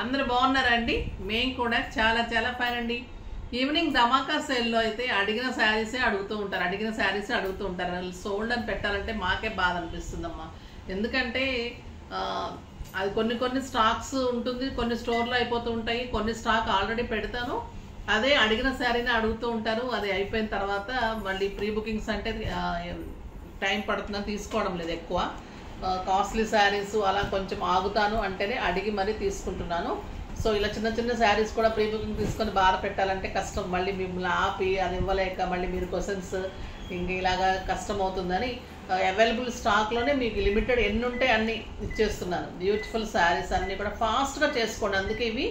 అందరూ బాగున్నారండి. మేము కూడా చాలా చాలా ఫైన్ అండి. ఈవినింగ్ ధమాకా సేల్లో అయితే అడిగిన శారీసే అడుగుతూ ఉంటారు. సోల్డ్ అని పెట్టాలంటే మాకే బాధ అనిపిస్తుందమ్మా. ఎందుకంటే అది కొన్ని స్టాక్స్ ఉంటుంది, కొన్ని స్టోర్లో అయిపోతూ ఉంటాయి, కొన్ని స్టాక్ ఆల్రెడీ పెడతాను. అదే అడిగిన శారీని అడుగుతూ ఉంటారు. అది అయిపోయిన తర్వాత మళ్ళీ ప్రీ బుకింగ్స్ అంటే టైం పడుతుందని తీసుకోవడం లేదు. ఎక్కువ కాస్ట్లీ శారీస్ అలా కొంచెం ఆగుతాను అంటేనే అడిగి మరీ తీసుకుంటున్నాను. సో ఇలా చిన్న శారీస్ కూడా ప్రీ బుకింగ్ తీసుకొని బాధ పెట్టాలంటే కష్టం. మళ్ళీ మిమ్మల్ని ఆపి అది ఇవ్వలేక మళ్ళీ మీరు క్వశ్చన్స్ ఇంక ఇలాగా కష్టం అవుతుందని అవైలబుల్ స్టాక్లోనే మీకు లిమిటెడ్ ఎన్ని ఉంటే అన్ని ఇచ్చేస్తున్నాను. బ్యూటిఫుల్ శారీస్ అన్నీ కూడా ఫాస్ట్గా చేసుకోండి. అందుకే ఇవి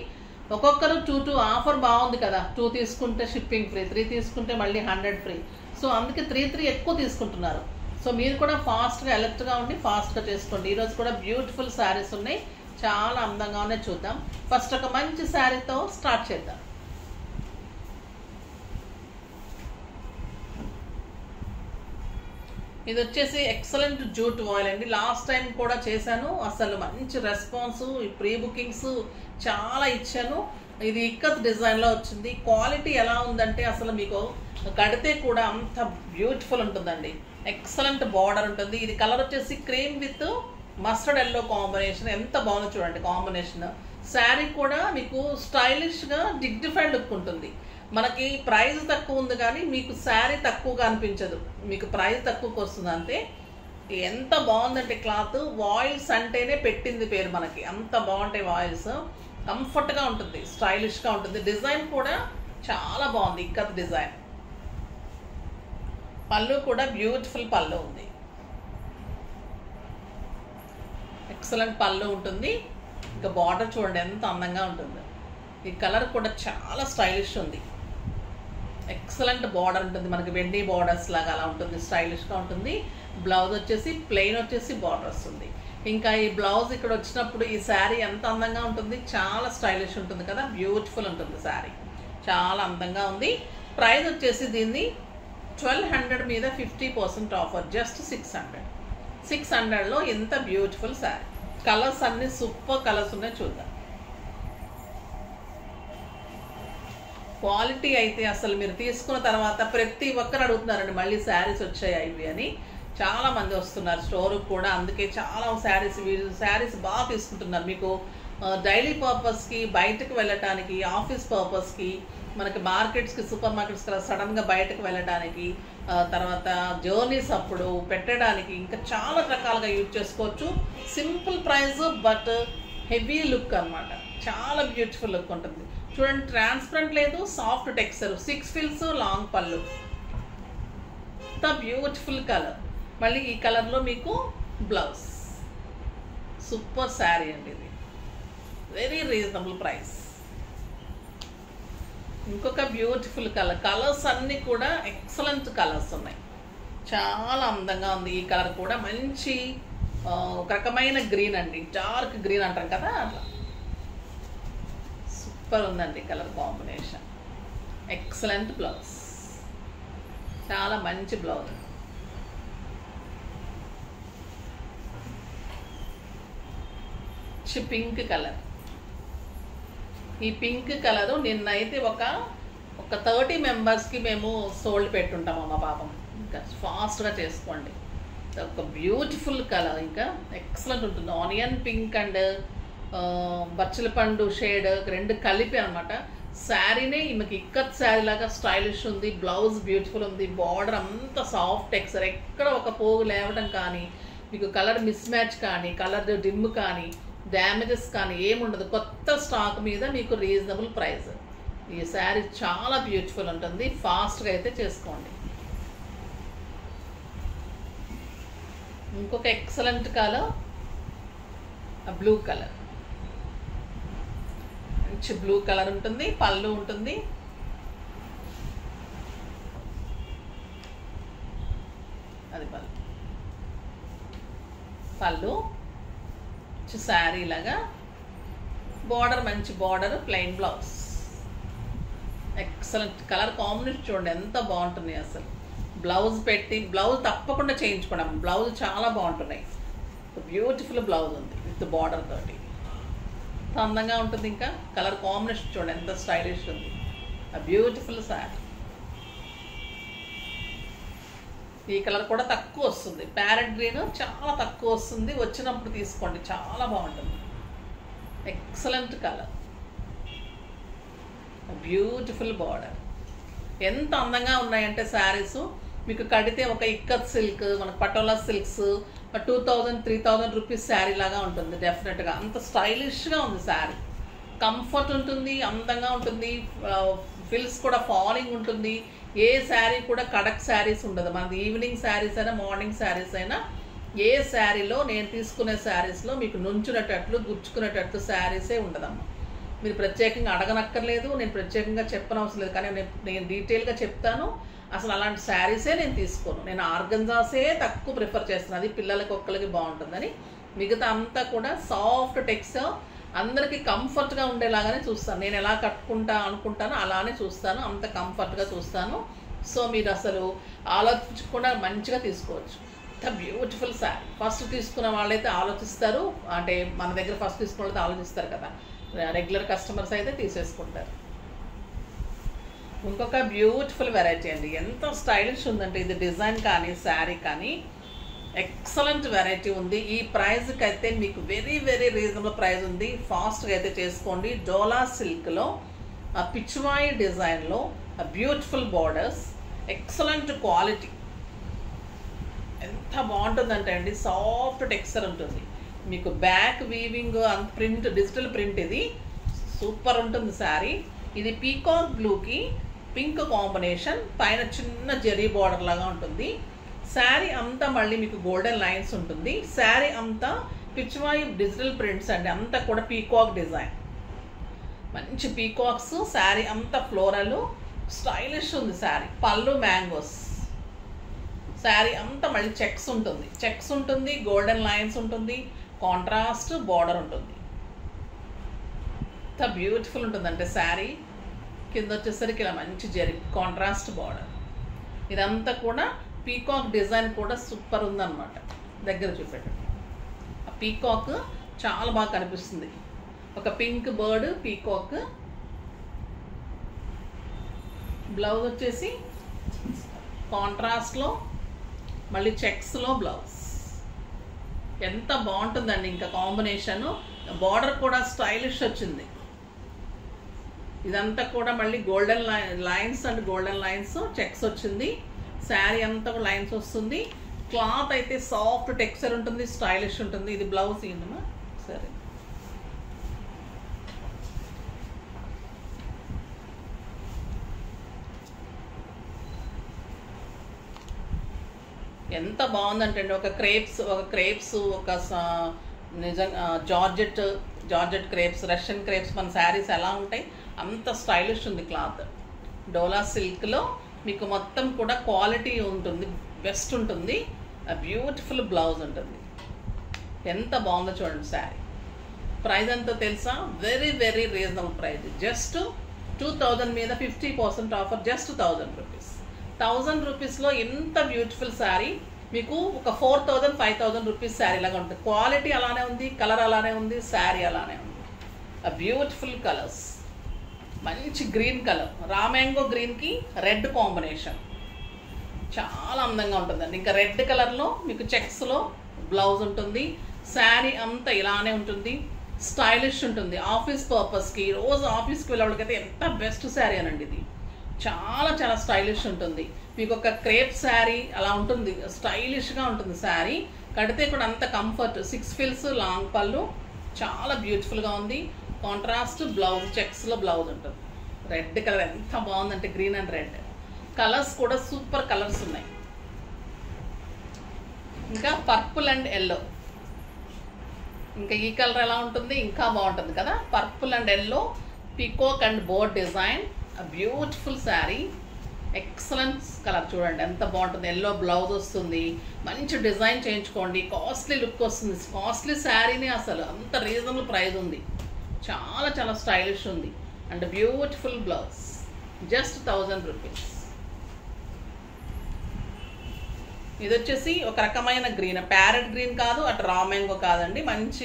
ఒక్కొక్కరు 2 ఆఫర్ బాగుంది కదా. 2 తీసుకుంటే షిప్పింగ్ ఫ్రీ, 3 తీసుకుంటే మళ్ళీ 100 ఫ్రీ. సో అందుకే 3 ఎక్కువ తీసుకుంటున్నారు. సో మీరు కూడా ఫాస్ట్గా అలర్ట్గా ఉండి ఫాస్ట్గా చేసుకోండి. ఈరోజు కూడా బ్యూటిఫుల్ శారీస్ ఉన్నాయి, చాలా అందంగా ఉన్నాయి. చూద్దాం. ఫస్ట్ ఒక మంచి శారీతో స్టార్ట్ చేద్దాం. ఇది వచ్చేసి ఎక్సలెంట్ జూట్ ఆయిల్ అండి. లాస్ట్ టైం కూడా చేశాను, అసలు మంచి రెస్పాన్స్. ఈ ప్రీ బుకింగ్స్ చాలా ఇచ్చాను. ఇది ఇక్కత్ డిజైన్లో వచ్చింది. క్వాలిటీ ఎలా ఉందంటే అసలు మీకు కడితే కూడా అంత బ్యూటిఫుల్ ఉంటుందండి. ఎక్సలెంట్ బార్డర్ ఉంటుంది. ఇది కలర్ వచ్చేసి cream with mustard yellow combination. ఎంత బాగుందో చూడండి కాంబినేషన్. శారీ కూడా మీకు స్టైలిష్గా డిగ్నిఫైడ్ లుక్ ఉంటుంది. మనకి ప్రైస్ తక్కువ ఉంది కానీ మీకు శారీ తక్కువగా అనిపించదు, మీకు ప్రైస్ తక్కువకి వస్తుంది అంతే. ఎంత బాగుందంటే క్లాత్, వాయిల్స్ అంటేనే పెట్టింది పేరు మనకి. అంత బాగుంటాయి వాయిల్స్, కంఫర్ట్గా ఉంటుంది, స్టైలిష్గా ఉంటుంది. డిజైన్ కూడా చాలా బాగుంది, ఇక్కత్ డిజైన్. పళ్ళు కూడా బ్యూటిఫుల్ పళ్ళు ఉంది, ఎక్సలెంట్ పళ్ళు ఉంటుంది. ఇంకా బార్డర్ చూడండి ఎంత అందంగా ఉంటుంది. ఈ కలర్ కూడా చాలా స్టైలిష్ ఉంది, ఎక్సలెంట్ బార్డర్ ఉంటుంది. మనకి వెండి బార్డర్స్ లాగా అలా ఉంటుంది, స్టైలిష్గా ఉంటుంది. బ్లౌజ్ వచ్చేసి ప్లెయిన్ వచ్చేసి బార్డర్ వస్తుంది. ఇంకా ఈ బ్లౌజ్ ఇక్కడ వచ్చినప్పుడు ఈ శారీ ఎంత అందంగా ఉంటుంది, చాలా స్టైలిష్ ఉంటుంది కదా, బ్యూటిఫుల్ ఉంటుంది శారీ, చాలా అందంగా ఉంది. ప్రైస్ వచ్చేసి దీన్ని 1200 మీద 50% ఆఫర్, జస్ట్ 600లో ఎంత బ్యూటిఫుల్ శారీ. కలర్స్ అన్ని సూపర్ కలర్స్ ఉన్నాయి, చూద్దాం. క్వాలిటీ అయితే అసలు మీరు తీసుకున్న తర్వాత ప్రతి ఒక్కరు అడుగుతున్నారండి మళ్ళీ శారీస్ వచ్చాయి ఇవి అని. చాలా మంది వస్తున్నారు స్టోర్కి కూడా, అందుకే చాలా శారీస్ బాగా తీసుకుంటున్నారు. మీకు డైలీ పర్పస్కి, బయటకు వెళ్ళటానికి, ఆఫీస్ పర్పస్కి, మనకి మార్కెట్స్కి, సూపర్ మార్కెట్స్కి సడన్గా బయటకు వెళ్ళటానికి, తర్వాత జర్నీస్ అప్పుడు పెట్టడానికి ఇంకా చాలా రకాలుగా యూజ్ చేసుకోవచ్చు. Simple price but heavy look అన్నమాట, చాలా బ్యూటిఫుల్ లుక్ ఉంటుంది. చూడండి, ట్రాన్స్పరెంట్ లేదు, సాఫ్ట్ టెక్స్చర్, 6 ఫిల్స్, లాంగ్ పళ్ళు, ఇంత బ్యూటిఫుల్ కలర్. మళ్ళీ ఈ కలర్లో మీకు బ్లౌజ్. సూపర్ శారీ అండి ఇది, వెరీ రీజనబుల్ ప్రైస్. ఇంకొక బ్యూటిఫుల్ కలర్. కలర్స్ అన్నీ కూడా ఎక్సలెంట్ కలర్స్ ఉన్నాయి, చాలా అందంగా ఉంది. ఈ కలర్ కూడా మంచి ఒక రకమైన గ్రీన్ అండి, డార్క్ గ్రీన్ అంటాం కదా అట్లా. సూపర్ ఉందండి కలర్ కాంబినేషన్. ఎక్సలెంట్ బ్లౌజ్, చాలా మంచి బ్లౌజ్. Pink colour. ఈ పింక్ కలరు నిన్నైతే ఒక 30 మెంబర్స్కి మేము సోల్డ్ పెట్టుంటాము మా పాపం. ఇంకా ఫాస్ట్గా చేసుకోండి. ఒక బ్యూటిఫుల్ కలర్, ఇంకా ఎక్సలెంట్ ఉంటుంది. ఆనియన్ పింక్ అండ్ బచ్చల పండు షేడ్ 2 కలిపి అనమాట. శారీనే ఈమెకి ఇక్కత్ శారీ లాగా స్టైలిష్ ఉంది. బ్లౌజ్ బ్యూటిఫుల్ ఉంది. బార్డర్ అంతా సాఫ్ట్ టెక్స్చర్, ఎక్కడ ఒక పోగు లేవడం కానీ, మీకు కలర్ మిస్ మ్యాచ్ కానీ, కలర్ డిమ్ కానీ, డ్యామేజెస్ కానీ ఏముండదు. కొత్త స్టాక్ మీద మీకు రీజనబుల్ ప్రైస్. ఈ శారీ చాలా బ్యూటిఫుల్ ఉంటుంది, ఫాస్ట్గా అయితే చేసుకోండి. ఇంకొక ఎక్సలెంట్ కలర్ బ్లూ కలర్, మంచి బ్లూ కలర్ ఉంటుంది. పళ్ళు ఉంటుంది, అది పళ్ళు శారీ లాగా. బార్డర్ మంచి border, plain blouse. Excellent colour combination చూడండి ఎంత బాగుంటుంది అసలు. బ్లౌజ్ పెట్టి బ్లౌజ్ తప్పకుండా చేయించుకోవడం. బ్లౌజ్ చాలా బాగుంటున్నాయి, బ్యూటిఫుల్ బ్లౌజ్ ఉంది విత్ బార్డర్ తోటి. ఎంత అందంగా ఉంటుంది. ఇంకా కలర్ కాంబినేషన్ చూడండి ఎంత స్టైలిష్ ఉంది. బ్యూటిఫుల్ శారీ. ఈ కలర్ కూడా తక్కువ వస్తుంది. ప్యారెట్ గ్రీన్ చాలా తక్కువ వస్తుంది. వచ్చినప్పుడు తీసుకోండి, చాలా బాగుంటుంది. Excellent colour, beautiful border. ఎంత అందంగా ఉన్నాయంటే శారీస్ మీకు కడితే ఒక ఇక్కత్ సిల్క్, మనకు పటోలా సిల్క్స్ 2000-3000 రూపీస్ శారీ లాగా ఉంటుంది డెఫినెట్గా. అంత స్టైలిష్గా ఉంది శారీ. కంఫర్ట్ ఉంటుంది, అందంగా ఉంటుంది. ఫిల్స్ కూడా ఫాలింగ్ ఉంటుంది. ఏ శారీ కూడా కడక్ శారీస్ ఉండదు. మనది ఈవినింగ్ శారీస్ అయినా మార్నింగ్ శారీస్ అయినా ఏ శారీలో నేను తీసుకునే శారీస్లో మీకు నుంచునేటట్లు గుచ్చుకునేటట్లు శారీసే ఉండదమ్మా. మీరు ప్రత్యేకంగా అడగనక్కర్లేదు, నేను ప్రత్యేకంగా చెప్పనవసరం లేదు. కానీ నేను డీటెయిల్గా చెప్తాను. అసలు అలాంటి శారీసే నేను తీసుకోను. నేను ఆర్గంజాసే తక్కువ ప్రిఫర్ చేస్తాను. అది పిల్లలకి ఒక్కరికి బాగుంటుందని. మిగతా అంతా కూడా సాఫ్ట్ టెక్స్చర్, అందరికీ కంఫర్ట్గా ఉండేలాగానే చూస్తాను. నేను ఎలా కట్టుకుంటా అనుకుంటానో అలానే చూస్తాను, అంత కంఫర్ట్గా చూస్తాను. సో మీరు అసలు ఆలోచించకుండా మంచిగా తీసుకోవచ్చు. ఇంత బ్యూటిఫుల్ శారీ. ఫస్ట్ తీసుకున్న వాళ్ళైతే ఆలోచిస్తారు, అంటే మన దగ్గర ఫస్ట్ తీసుకున్న వాళ్ళైతే ఆలోచిస్తారు కదా, రెగ్యులర్ కస్టమర్స్ అయితే తీసేసుకుంటారు. ఇంకొక బ్యూటిఫుల్ వెరైటీ అండి. ఎంత స్టైలిష్ ఉందంటే ఇది డిజైన్ కానీ శారీ కానీ ఎక్సలెంట్ వెరైటీ ఉంది. ఈ ప్రైస్కి అయితే మీకు వెరీ వెరీ రీజనబుల్ ప్రైస్ ఉంది. ఫాస్ట్గా అయితే చేసుకోండి. డోలా సిల్క్లో పిచ్వాయి డిజైన్లో బ్యూటిఫుల్ బార్డర్స్, ఎక్సలెంట్ క్వాలిటీ. ఎంత బాగుంటుందంటే అండి, సాఫ్ట్ టెక్స్చర్ ఉంటుంది. మీకు బ్యాక్ వీవింగ్ అంత ప్రింట్, డిజిటల్ ప్రింట్, ఇది సూపర్ ఉంటుంది శారీ. ఇది పీకాక్ బ్లూకి పింక్ కాంబినేషన్, పైన చిన్న జెరీ బార్డర్ లాగా ఉంటుంది. శారీ అంతా మళ్ళీ మీకు గోల్డెన్ లైన్స్ ఉంటుంది. శారీ అంతా పిచ్వాయి డిజిటల్ ప్రింట్స్ అండి, అంతా కూడా పీకాక్ డిజైన్, మంచి పీకాక్స్. శారీ అంతా ఫ్లోరల్, స్టైలిష్ ఉంది శారీ. పళ్ళు మ్యాంగోస్. శారీ అంతా మళ్ళీ చెక్స్ ఉంటుంది, గోల్డెన్ లైన్స్ ఉంటుంది, కాంట్రాస్ట్ బార్డర్ ఉంటుంది. ఎంత బ్యూటిఫుల్ ఉంటుందంటే శారీ. కింద వచ్చేసరికి ఇలా మంచి జరి కాంట్రాస్ట్ బార్డర్. ఇదంతా కూడా పీకాక్ డిజైన్ కూడా సూపర్ ఉందన్నమాట. దగ్గర చూపెట్టండి. ఆ పీకాక్ చాలా బాగా కనిపిస్తుంది. ఒక పింక్ బర్డ్ పీకాక్. బ్లౌజ్ వచ్చేసి కాంట్రాస్ట్లో మళ్ళీ చెక్స్లో బ్లౌజ్. ఎంత బాగుంటుందండి ఇంకా కాంబినేషను. బార్డర్ కూడా స్టైలిష్ వచ్చింది. ఇదంతా కూడా మళ్ళీ golden lines and golden lines checks వచ్చింది. శారీ అంతా లైన్స్ వస్తుంది. క్లాత్ అయితే సాఫ్ట్ టెక్స్చర్ ఉంటుంది, స్టైలిష్ ఉంటుంది. ఇది బ్లౌజ్ ఏంటమ్మా సరే. ఎంత బాగుందంటే అండి, ఒక క్రేప్స్ ఒక నిజంగా జార్జెట్ క్రేప్స్, రష్యన్ క్రేప్స్ మన శారీస్ ఎలా ఉంటాయి అంత స్టైలిష్ ఉంది క్లాత్. డోలా సిల్క్లో మీకు మొత్తం కూడా క్వాలిటీ ఉంటుంది, బెస్ట్ ఉంటుంది. బ్యూటిఫుల్ బ్లౌజ్ ఉంటుంది. ఎంత బాగుందో చూడండి శారీ. ప్రైస్ ఎంతో తెలుసా? Very very reasonable price. Just 2000 మీద 50% ఆఫర్, జస్ట్ 1000 రూపీస్. 1000 రూపీస్లో ఇంత బ్యూటిఫుల్ శారీ మీకు ఒక 4000-5000 రూపీస్ శారీ లాగా ఉంటుంది. క్వాలిటీ అలానే ఉంది, కలర్ అలానే ఉంది, శారీ అలానే ఉంది. Beautiful colours. మంచి గ్రీన్ కలర్, రా మ్యాంగో గ్రీన్కి రెడ్ కాంబినేషన్ చాలా అందంగా ఉంటుందండి. ఇంకా రెడ్ కలర్లో మీకు చెక్స్లో బ్లౌజ్ ఉంటుంది. శారీ అంతా ఇలానే ఉంటుంది, స్టైలిష్ ఉంటుంది. ఆఫీస్ పర్పస్కి, రోజు ఆఫీస్కి వెళ్ళేవాళ్ళకైతే ఎంత బెస్ట్ శారీ అనండి ఇది. చాలా చాలా స్టైలిష్ ఉంటుంది. మీకు ఒక క్రేప్ శారీ అలా ఉంటుంది, స్టైలిష్గా ఉంటుంది శారీ. కడితే కూడా అంత కంఫర్ట్. 6 ఫిల్స్ లాంగ్ పళ్ళు, చాలా బ్యూటిఫుల్గా ఉంది. కాంట్రాస్ట్ బ్లౌజ్, చెక్స్లో బ్లౌజ్ ఉంటుంది. రెడ్ కలర్ ఎంత బాగుందంటే, గ్రీన్ అండ్ రెడ్ కలర్స్ కూడా సూపర్ కలర్స్ ఉన్నాయి. ఇంకా పర్పుల్ అండ్ ఎల్లో, ఇంకా ఈ కలర్ ఎలా ఉంటుంది, ఇంకా బాగుంటుంది కదా. Purple and yellow, peacock and board design, beautiful sari. Excellent colour చూడండి ఎంత బాగుంటుంది. ఎల్లో బ్లౌజ్ వస్తుంది, మంచి డిజైన్ చేయించుకోండి. కాస్ట్లీ లుక్ వస్తుంది. కాస్ట్లీ శారీని అసలు అంత రీజనబుల్ ప్రైస్ ఉంది. చాలా చాలా స్టైలిష్ ఉంది and beautiful blouse. Just 1000 rupees. ఇది వచ్చేసి ఒక రకమైన గ్రీన్, ప్యారెట్ గ్రీన్ కాదు, అటు రా మ్యాంగో కాదండి, మంచి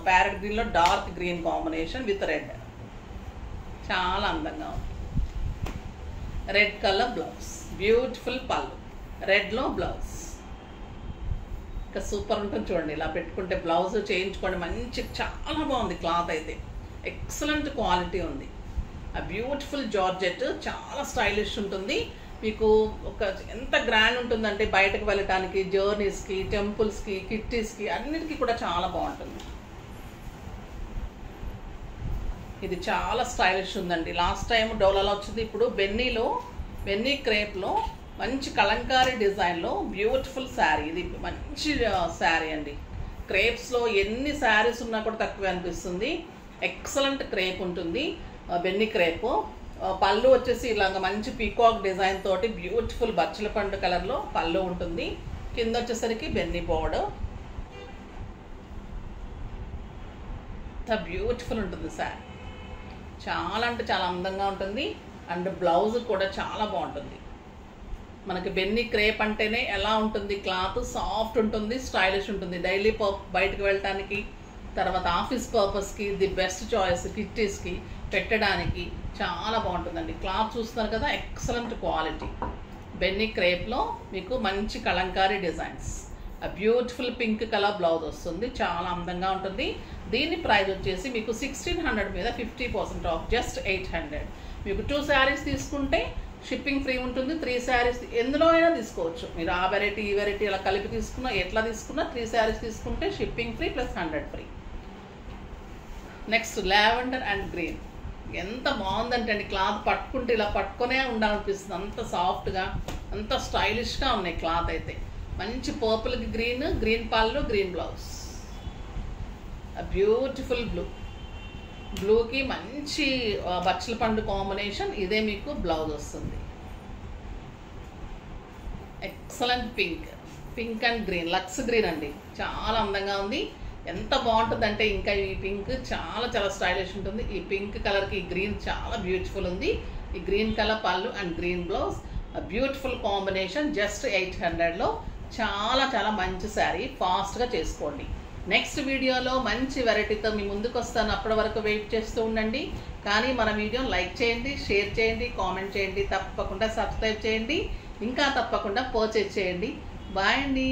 ప్యారెట్ గ్రీన్లో dark green combination with red. చాలా అందంగా ఉంది. రెడ్ కలర్ బ్లౌజ్, బ్యూటిఫుల్ పళ్ళు, రెడ్లో బ్లౌజ్. ఇంకా సూపర్ ఉంటుంది చూడండి. ఇలా పెట్టుకుంటే బ్లౌజ్ చేయించుకోండి, మంచి చాలా బాగుంది. క్లాత్ అయితే ఎక్సలెంట్ క్వాలిటీ ఉంది. ఆ బ్యూటిఫుల్ జార్జెట్ చాలా స్టైలిష్ ఉంటుంది. మీకు ఒక ఎంత గ్రాండ్ ఉంటుందంటే బయటకు వెళ్ళటానికి, జర్నీస్కి, టెంపుల్స్కి, కిట్టీస్కి అన్నిటికీ కూడా చాలా బాగుంటుంది. ఇది చాలా స్టైలిష్ ఉందండి. లాస్ట్ టైం డోలాలో వచ్చింది, ఇప్పుడు బెన్నీ క్రేప్లో మంచి కలంకారీ డిజైన్లో బ్యూటిఫుల్ శారీ. ఇది మంచి శారీ అండి. క్రేప్స్లో ఎన్ని శారీస్ ఉన్నా కూడా తక్కువ అనిపిస్తుంది. ఎక్సలెంట్ క్రేప్ ఉంటుంది, బెన్నీ క్రేప్. పళ్ళు వచ్చేసి ఇలాగ మంచి పీకాక్ డిజైన్ తోటి బ్యూటిఫుల్ బచ్చల పండు కలర్లో పళ్ళు ఉంటుంది. కింద వచ్చేసరికి బెన్నీ బోర్డర్. బ్యూటిఫుల్ ఉంటుంది శారీ. చాలా అంటే చాలా అందంగా ఉంటుంది. అండ్ బ్లౌజ్ కూడా చాలా బాగుంటుంది. మనకి బెన్నీ క్రేప్ అంటేనే ఎలా ఉంటుంది, క్లాత్ సాఫ్ట్ ఉంటుంది, స్టైలిష్ ఉంటుంది. డైలీ బయటకు వెళ్ళటానికి, తర్వాత ఆఫీస్ పర్పస్కి ది బెస్ట్ చాయిస్. కిట్టీస్కి పెట్టడానికి చాలా బాగుంటుందండి. క్లాత్ చూస్తున్నారు కదా, ఎక్సలెంట్ క్వాలిటీ. బెన్నీ క్రేప్లో మీకు మంచి కలంకారీ డిజైన్స్. ఆ బ్యూటిఫుల్ పింక్ కలర్ బ్లౌజ్ వస్తుంది, చాలా అందంగా ఉంటుంది. దీని ప్రైస్ వచ్చేసి మీకు 1600 మీద 50% ఆఫ్, జస్ట్ 800. మీకు 2 శారీస్ తీసుకుంటే షిప్పింగ్ ఫ్రీ ఉంటుంది. 3 శారీస్ ఎందులో అయినా తీసుకోవచ్చు మీరు. ఆ వెరైటీ ఈ వెరైటీ అలా కలిపి తీసుకున్నా, ఎట్లా తీసుకున్నా 3 శారీస్ తీసుకుంటే shipping free plus 100 free. Next lavender and green. ఎంత బాగుందంటే అండి, క్లాత్ పట్టుకుంటే ఇలా పట్టుకునే ఉండాలనిపిస్తుంది. అంత సాఫ్ట్గా, అంత స్టైలిష్గా ఉన్నాయి క్లాత్ అయితే. మంచి పర్పుల్కి గ్రీన్, గ్రీన్ పళ్ళు, గ్రీన్ బ్లౌజ్. బ్యూటిఫుల్ బ్లూకి మంచి బచ్చల పండు కాంబినేషన్. ఇదే మీకు బ్లౌజ్ వస్తుంది. ఎక్సలెంట్ పింక్ అండ్ గ్రీన్, లక్స్ గ్రీన్ అండి. చాలా అందంగా ఉంది. ఎంత బాగుంటుందంటే ఇంకా ఈ పింక్ చాలా చాలా స్టైలిష్ ఉంటుంది. ఈ పింక్ కలర్కి ఈ గ్రీన్ చాలా బ్యూటిఫుల్ ఉంది. ఈ గ్రీన్ కలర్ పళ్ళు and green blouse, beautiful combination. Just 800లో చాలా చాలా మంచి శారీ. ఫాస్ట్గా చేసుకోండి. నెక్స్ట్ వీడియోలో మంచి వెరైటీతో మీ ముందుకు వస్తాను. అప్పటి వరకు వెయిట్ చేస్తూ ఉండండి. కానీ మన వీడియోని లైక్ చేయండి, షేర్ చేయండి, కామెంట్ చేయండి, తప్పకుండా సబ్స్క్రైబ్ చేయండి, ఇంకా తప్పకుండా పర్చేజ్ చేయండి. బాయ్ అండి.